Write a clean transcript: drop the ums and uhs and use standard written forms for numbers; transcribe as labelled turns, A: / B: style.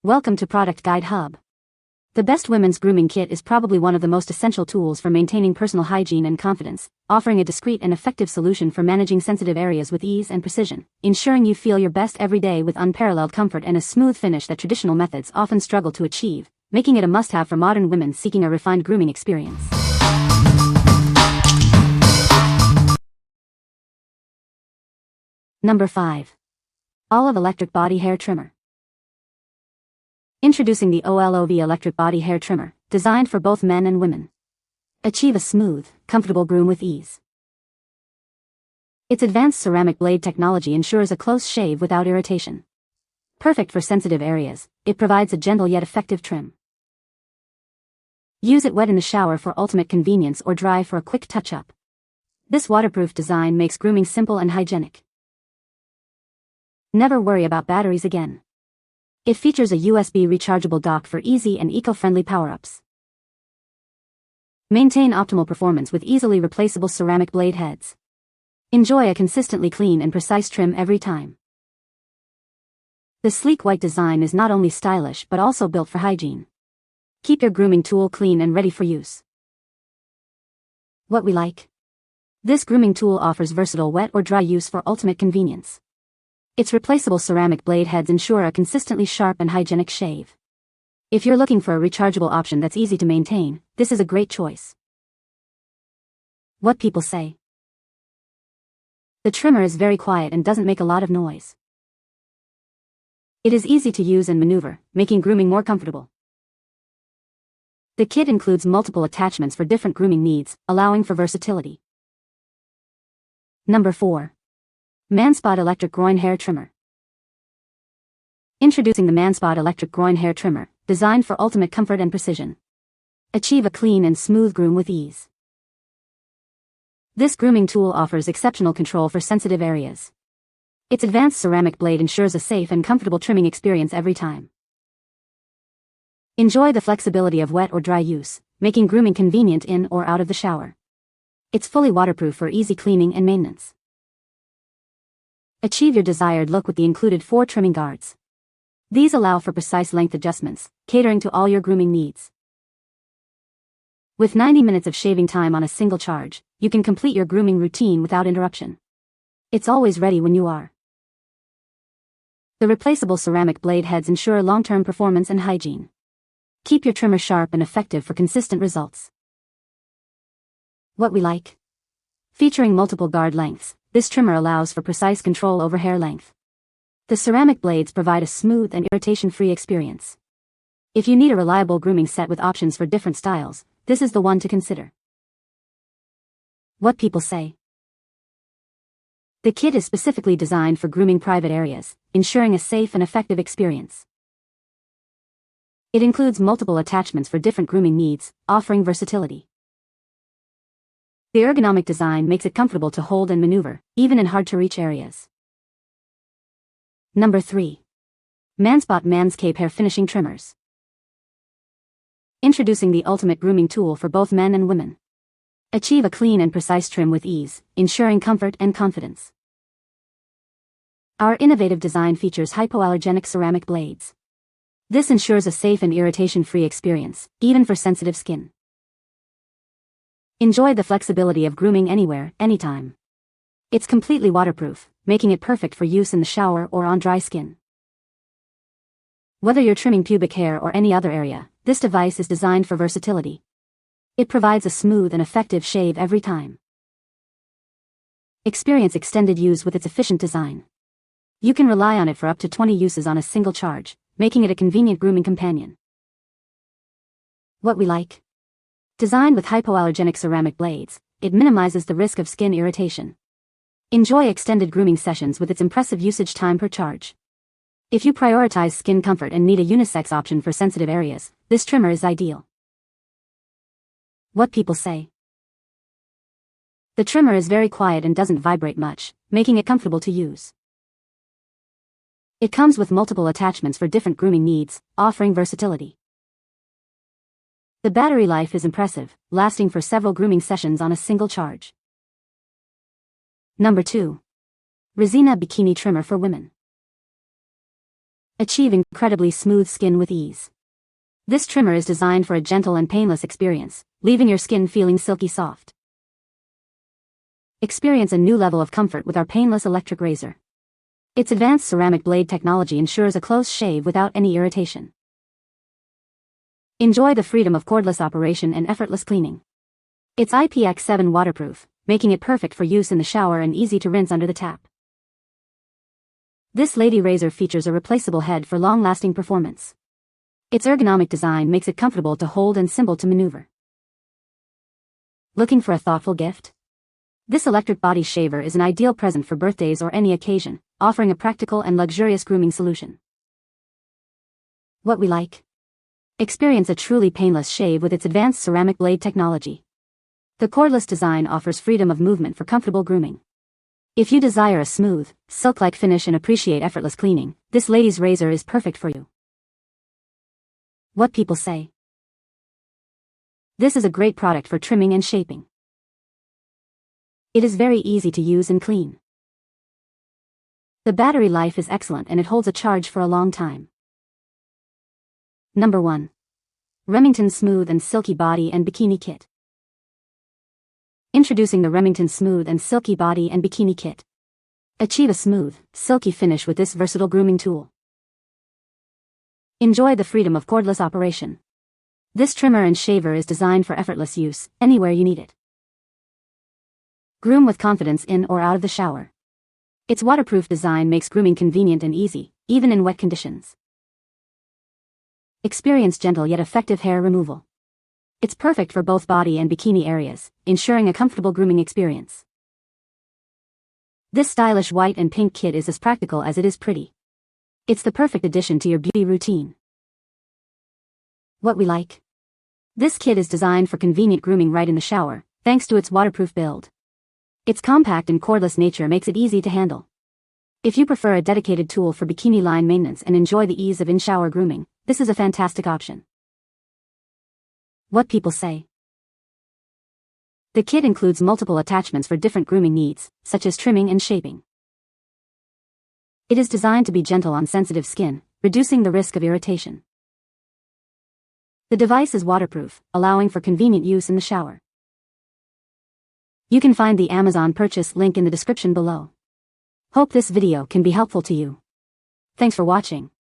A: Welcome to Product Guide Hub. The best women's grooming kit is probably one of the most essential tools for maintaining personal hygiene and confidence, offering a discreet and effective solution for managing sensitive areas with ease and precision, ensuring you feel your best every day with unparalleled comfort and a smooth finish that traditional methods often struggle to achieve, making it a must-have for modern women seeking a refined grooming experience. Number 5. OLOV Electric Body Hair Trimmer. Introducing the OLOV Electric Body Hair Trimmer, designed for both men and women. Achieve a smooth, comfortable groom with ease. Its advanced ceramic blade technology ensures a close shave without irritation. Perfect for sensitive areas, it provides a gentle yet effective trim. Use it wet in the shower for ultimate convenience or dry for a quick touch-up. This waterproof design makes grooming simple and hygienic. Never worry about batteries again. It features a USB rechargeable dock for easy and eco-friendly power-ups. Maintain optimal performance with easily replaceable ceramic blade heads. Enjoy a consistently clean and precise trim every time. The sleek white design is not only stylish but also built for hygiene. Keep your grooming tool clean and ready for use. What we like. This grooming tool offers versatile wet or dry use for ultimate convenience. Its replaceable ceramic blade heads ensure a consistently sharp and hygienic shave. If you're looking for a rechargeable option that's easy to maintain, this is a great choice. What people say. The trimmer is very quiet and doesn't make a lot of noise. It is easy to use and maneuver, making grooming more comfortable. The kit includes multiple attachments for different grooming needs, allowing for versatility. Number 4. MANSPOT Electric Groin Hair Trimmer. Introducing the MANSPOT Electric Groin Hair Trimmer, designed for ultimate comfort and precision. Achieve a clean and smooth groom with ease. This grooming tool offers exceptional control for sensitive areas. Its advanced ceramic blade ensures a safe and comfortable trimming experience every time. Enjoy the flexibility of wet or dry use, making grooming convenient in or out of the shower. It's fully waterproof for easy cleaning and maintenance. Achieve your desired look with the included 4 trimming guards. These allow for precise length adjustments, catering to all your grooming needs. With 90 minutes of shaving time on a single charge, you can complete your grooming routine without interruption. It's always ready when you are. The replaceable ceramic blade heads ensure long-term performance and hygiene. Keep your trimmer sharp and effective for consistent results. What we like. Featuring multiple guard lengths, this trimmer allows for precise control over hair length. The ceramic blades provide a smooth and irritation-free experience. If you need a reliable grooming set with options for different styles, this is the one to consider. What people say. The kit is specifically designed for grooming private areas, ensuring a safe and effective experience. It includes multiple attachments for different grooming needs, offering versatility. The ergonomic design makes it comfortable to hold and maneuver, even in hard-to-reach areas. Number 3. MANSPOT Manscape Hair Finishing Trimmers. Introducing the ultimate grooming tool for both men and women. Achieve a clean and precise trim with ease, ensuring comfort and confidence. Our innovative design features hypoallergenic ceramic blades. This ensures a safe and irritation-free experience, even for sensitive skin. Enjoy the flexibility of grooming anywhere, anytime. It's completely waterproof, making it perfect for use in the shower or on dry skin. Whether you're trimming pubic hair or any other area, this device is designed for versatility. It provides a smooth and effective shave every time. Experience extended use with its efficient design. You can rely on it for up to 20 uses on a single charge, making it a convenient grooming companion. What we like. Designed with hypoallergenic ceramic blades, it minimizes the risk of skin irritation. Enjoy extended grooming sessions with its impressive usage time per charge. If you prioritize skin comfort and need a unisex option for sensitive areas, this trimmer is ideal. What people say. The trimmer is very quiet and doesn't vibrate much, making it comfortable to use. It comes with multiple attachments for different grooming needs, offering versatility. The battery life is impressive, lasting for several grooming sessions on a single charge. Number 2. Risina Bikini Trimmer for Women. Achieve incredibly smooth skin with ease. This trimmer is designed for a gentle and painless experience, leaving your skin feeling silky soft. Experience a new level of comfort with our painless electric razor. Its advanced ceramic blade technology ensures a close shave without any irritation. Enjoy the freedom of cordless operation and effortless cleaning. It's IPX7 waterproof, making it perfect for use in the shower and easy to rinse under the tap. This lady razor features a replaceable head for long-lasting performance. Its ergonomic design makes it comfortable to hold and simple to maneuver. Looking for a thoughtful gift? This electric body shaver is an ideal present for birthdays or any occasion, offering a practical and luxurious grooming solution. What we like? Experience a truly painless shave with its advanced ceramic blade technology. The cordless design offers freedom of movement for comfortable grooming. If you desire a smooth, silk-like finish and appreciate effortless cleaning, this lady's razor is perfect for you. What people say. This is a great product for trimming and shaping. It is very easy to use and clean. The battery life is excellent and it holds a charge for a long time. Number 1. Remington Smooth and Silky Body and Bikini Kit. Introducing the Remington Smooth and Silky Body and Bikini Kit. Achieve a smooth, silky finish with this versatile grooming tool. Enjoy the freedom of cordless operation. This trimmer and shaver is designed for effortless use, anywhere you need it. Groom with confidence in or out of the shower. Its waterproof design makes grooming convenient and easy, even in wet conditions. Experience gentle yet effective hair removal. It's perfect for both body and bikini areas, ensuring a comfortable grooming experience. This stylish white and pink kit is as practical as it is pretty. It's the perfect addition to your beauty routine. What we like? This kit is designed for convenient grooming right in the shower, thanks to its waterproof build. Its compact and cordless nature makes it easy to handle. If you prefer a dedicated tool for bikini line maintenance and enjoy the ease of in-shower grooming, this is a fantastic option. What people say. The kit includes multiple attachments for different grooming needs, such as trimming and shaping. It is designed to be gentle on sensitive skin, reducing the risk of irritation. The device is waterproof, allowing for convenient use in the shower. You can find the Amazon purchase link in the description below. Hope this video can be helpful to you. Thanks for watching.